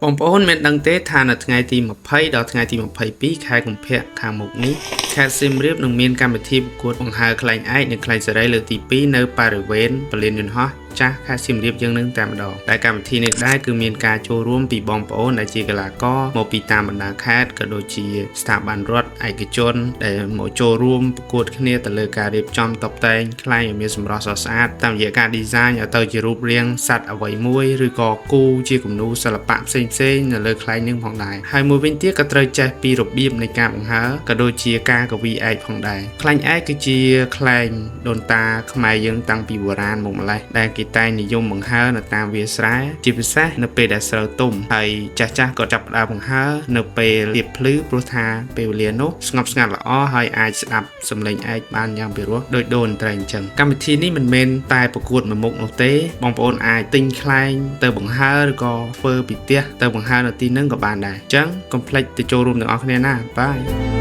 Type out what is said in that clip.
បងប្អូនមានដឹងទេថានៅថ្ងៃទី20ដល់ថ្ងៃទី22ខែកុម្ភៈខាងមុខនេះខេត្តសៀមរាបនឹងមានកម្មវិធីប្រកួតបង្ហើរខ្លែងឯកនិងខ្លែងសេរីលើកទី2នៅបរិវេណពលានយន្តហោះចាស់ខេត្តសៀមរាបយើងនឹងតែម្ដងតែកម្មវិធីនេះដែរគឺមានការចូលរួមពីបងប្អូនដែលជាកីឡាករមកពីតាមបណ្ដាខេត្តក៏ដូចជាស្ថាប័នរដ្ឋឯកជនដែលមកចូលរួមប្រកួតគ្នាទៅលើការរៀបចំតុបតែងខ្លែងឲ្យមានសម្រស់ស្រស់ស្អាតតាមរយៈការ design ឲ្យទៅជារូបរាងសត្វអ្វីមួយឬក៏គូជាគំនូរសិល្បៈផ្សេងៗនៅលើខ្លែងនឹងផងដែរហើយមួយវិញទៀតក៏ត្រូវចេះពីរបៀបនៃការបង្ហើរក៏ដូចជាការកវីឯកផងដែរខ្លែងឯកគឺជាខ្លែងដូនតាខ្មែរយើងតាំងពីបុរាណមកម្ល៉េះដែលគេតែងនិយមបង្ហើរនៅតាមវាលស្រែជាពិសេសនៅពេលដែលស្រូវទុំហើយចាស់ៗក៏ចាប់ផ្ដើមបង្ហើរនៅពេលរៀបភ្លឺព្រោះថាពេលវេលានោះស្ងប់ស្ងាត់ល្អហើយអាចស្ដាប់សំឡេងឯកបានយ៉ាងពិរោះដូចដូនតន្ត្រីអញ្ចឹងកម្មវិធីនេះមិនមែនតែប្រកួតមួយមុខនោះទេបងប្អូនអាចទិញខ្លែងទៅបង្ហើរឬក៏ធ្វើពីផ្ទះទៅបង្ហើរនៅទីហ្នឹងក៏បានដែរអញ្ចឹងកុំភ្លេចទៅចូលរួមទាំងអស់គ្នាណាបាយ